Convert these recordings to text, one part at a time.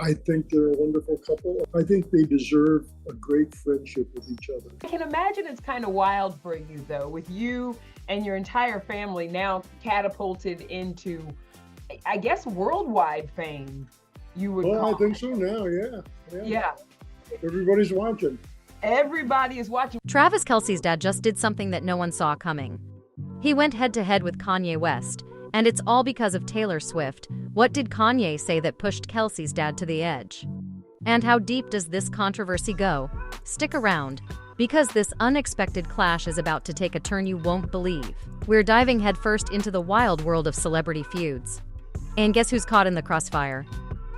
I think they're a wonderful couple. I think they deserve a great friendship with each other. I can imagine it's kind of wild for you, though, with you and your entire family now catapulted into, I guess, worldwide fame. You would Well, call I think it. so now, yeah. Yeah, Everybody's watching. everybody is watching. Travis Kelce's dad just did something that no one saw coming. He went head-to-head with Kanye West, and it's all because of Taylor Swift. What did Kanye say that pushed Kelce's dad to the edge? And how deep does this controversy go? Stick around, because this unexpected clash is about to take a turn you won't believe. We're diving headfirst into the wild world of celebrity feuds. And guess who's caught in the crossfire?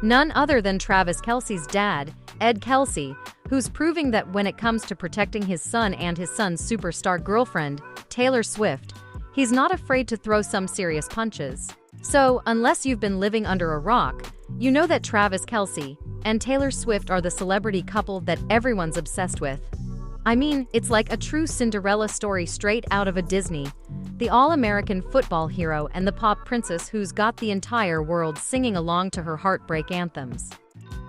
None other than Travis Kelce's dad, Ed Kelce, who's proving that when it comes to protecting his son and his son's superstar girlfriend, Taylor Swift, he's not afraid to throw some serious punches. So, unless you've been living under a rock, you know that Travis Kelce and Taylor Swift are the celebrity couple that everyone's obsessed with. I mean, it's like a true Cinderella story straight out of a Disney. The all-American football hero and the pop princess who's got the entire world singing along to her heartbreak anthems.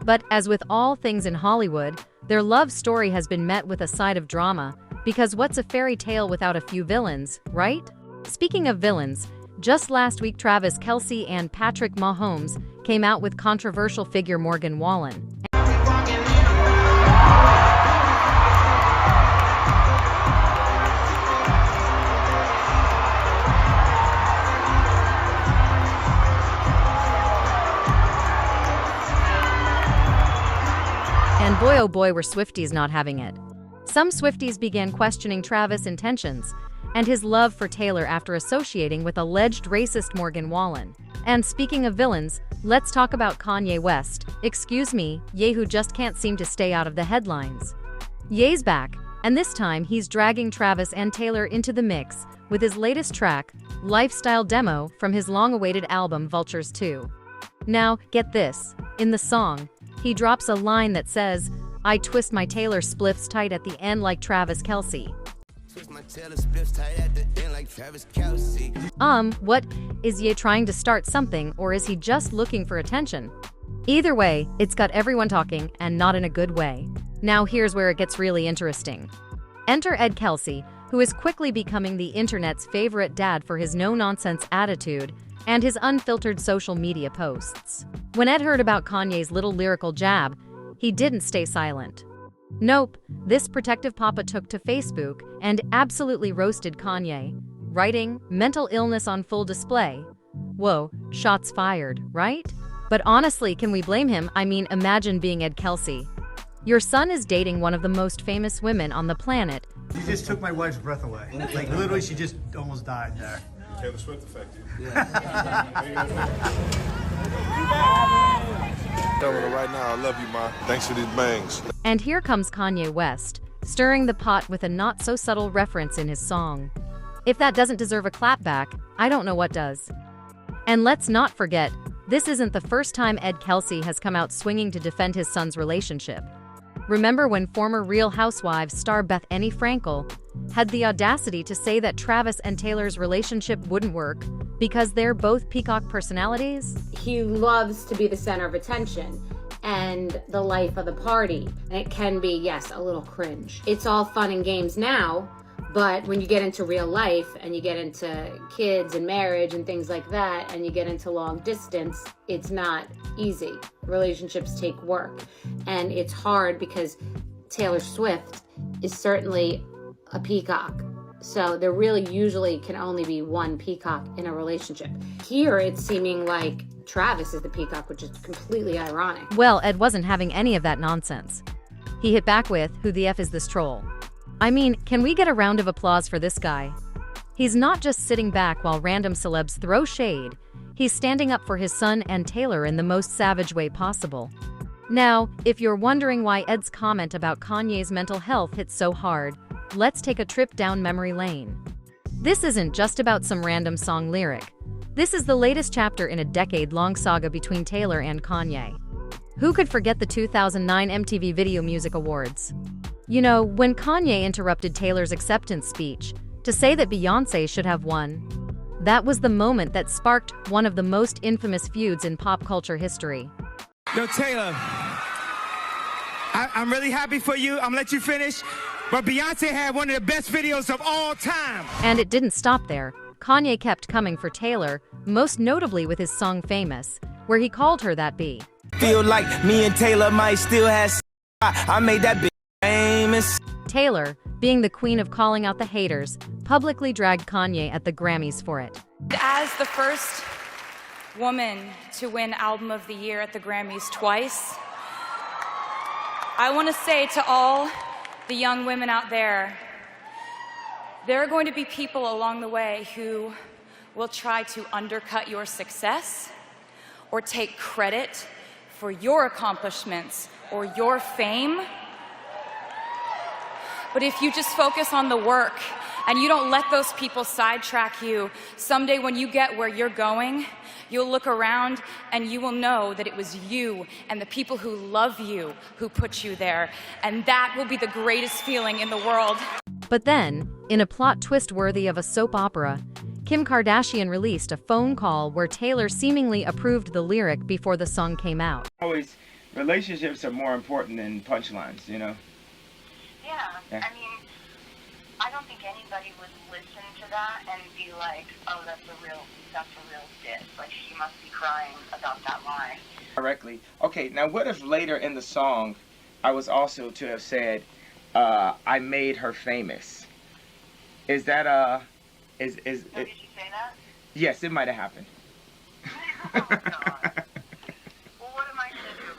But as with all things in Hollywood, their love story has been met with a side of drama, because what's a fairy tale without a few villains, right? Speaking of villains, just last week Travis Kelce and Patrick Mahomes came out with controversial figure Morgan Wallen. And boy oh boy were Swifties not having it. Some Swifties began questioning Travis' intentions and his love for Taylor after associating with alleged racist Morgan Wallen. And speaking of villains, let's talk about Kanye West. Excuse me, Ye who just can't seem to stay out of the headlines. Ye's back, and this time he's dragging Travis and Taylor into the mix with his latest track, Lifestyle Demo, from his long-awaited album Vultures 2. Now, get this, in the song, he drops a line that says, "I twist my Taylor spliffs tight at the end like Travis Kelce." What? Is Ye trying to start something, or is he just looking for attention? Either way, it's got everyone talking, and not in a good way. Now here's where it gets really interesting. Enter Ed Kelce, who is quickly becoming the internet's favorite dad for his no-nonsense attitude and his unfiltered social media posts. When Ed heard about Kanye's little lyrical jab, he didn't stay silent. Nope, this protective papa took to Facebook and absolutely roasted Kanye, writing, "Mental illness on full display." Whoa, shots fired, right? But honestly, can we blame him? I mean, imagine being Ed Kelce. Your son is dating one of the most famous women on the planet. You just took my wife's breath away. Like, literally, she just almost died there. Taylor Swift affect you. Telling her right now, I love you, Ma. Thanks for these bangs. And here comes Kanye West, stirring the pot with a not-so-subtle reference in his song. If that doesn't deserve a clapback, I don't know what does. And let's not forget, this isn't the first time Ed Kelce has come out swinging to defend his son's relationship. Remember when former Real Housewives star Bethany Frankel had the audacity to say that Travis and Taylor's relationship wouldn't work because they're both peacock personalities? He loves to be the center of attention and the life of the party. And it can be, yes, a little cringe. It's all fun and games now, but when you get into real life and you get into kids and marriage and things like that, and you get into long distance, it's not easy. Relationships take work. And it's hard because Taylor Swift is certainly a peacock. So there really usually can only be one peacock in a relationship. Here, it's seeming like Travis is the peacock, which is completely ironic. Well, Ed wasn't having any of that nonsense. He hit back with, "Who the F is this troll?" I mean, can we get a round of applause for this guy? He's not just sitting back while random celebs throw shade. He's standing up for his son and Taylor in the most savage way possible. Now, if you're wondering why Ed's comment about Kanye's mental health hit so hard, let's take a trip down memory lane. This isn't just about some random song lyric. This is the latest chapter in a decade-long saga between Taylor and Kanye. Who could forget the 2009 MTV Video Music Awards? You know, when Kanye interrupted Taylor's acceptance speech to say that Beyoncé should have won, that was the moment that sparked one of the most infamous feuds in pop culture history. Yo, Taylor, I'm really happy for you. I'm gonna let you finish. But Beyonce had one of the best videos of all time. And it didn't stop there. Kanye kept coming for Taylor, most notably with his song Famous, where he called her that B. Feel like me and Taylor might still have I made that bitch famous. Taylor, being the queen of calling out the haters, publicly dragged Kanye at the Grammys for it. As the first woman to win Album of the Year at the Grammys twice, I want to say to all the young women out there, there are going to be people along the way who will try to undercut your success or take credit for your accomplishments or your fame. But if you just focus on the work and you don't let those people sidetrack you, someday when you get where you're going, you'll look around and you will know that it was you and the people who love you who put you there. And that will be the greatest feeling in the world. But then, in a plot twist worthy of a soap opera, Kim Kardashian released a phone call where Taylor seemingly approved the lyric before the song came out. Always, relationships are more important than punchlines, you know? Yeah, I mean, I don't think anybody would listen to that and be like, oh, that's a real diss. Like, she must be crying about that line. Correctly. Okay, now what if later in the song, I was also to have said, I made her famous? Is that, So did you say that? Yes, it might have happened. Oh, God. Well, what am I going to do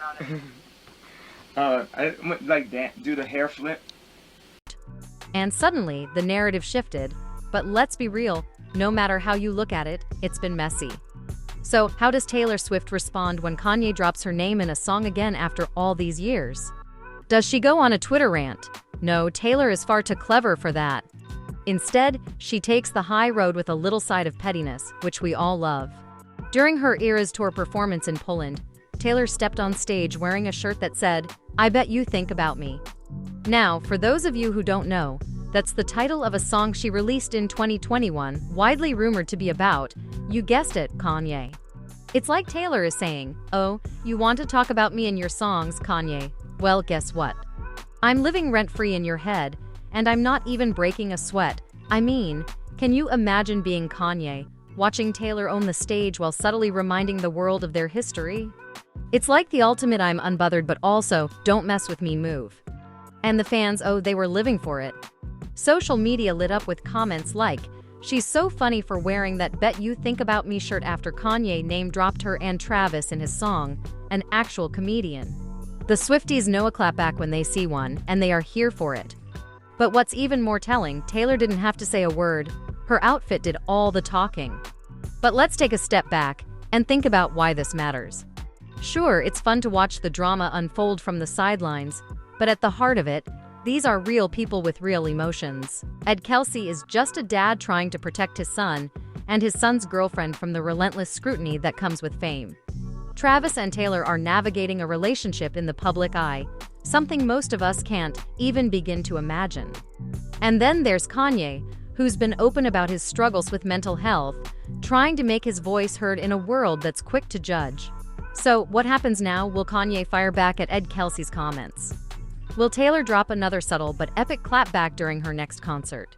about it? Do the hair flip? And suddenly, the narrative shifted. But let's be real, no matter how you look at it, it's been messy. So, how does Taylor Swift respond when Kanye drops her name in a song again after all these years? Does she go on a Twitter rant? No, Taylor is far too clever for that. Instead, she takes the high road with a little side of pettiness, which we all love. During her Eras Tour performance in Poland, Taylor stepped on stage wearing a shirt that said, "I bet you think about me." Now, for those of you who don't know, that's the title of a song she released in 2021, widely rumored to be about, you guessed it, Kanye. It's like Taylor is saying, "Oh, you want to talk about me in your songs, Kanye? Well, guess what? I'm living rent-free in your head, and I'm not even breaking a sweat." I mean, can you imagine being Kanye, watching Taylor own the stage while subtly reminding the world of their history? It's like the ultimate I'm unbothered but also don't mess with me move. And the fans, oh, they were living for it. Social media lit up with comments like, "She's so funny for wearing that Bet You Think About Me shirt after Kanye name-dropped her and Travis in his song, an actual comedian." The Swifties know a clapback when they see one, and they are here for it. But what's even more telling, Taylor didn't have to say a word. Her outfit did all the talking. But let's take a step back and think about why this matters. Sure, it's fun to watch the drama unfold from the sidelines, but at the heart of it, these are real people with real emotions. Kelce is just a dad trying to protect his son and his son's girlfriend from the relentless scrutiny that comes with fame. Travis and Taylor are navigating a relationship in the public eye, something most of us can't even begin to imagine. And then there's Kanye, who's been open about his struggles with mental health, trying to make his voice heard in a world that's quick to judge. So, what happens now? Will Kanye fire back at Kelce's comments? Will Taylor drop another subtle but epic clapback during her next concert?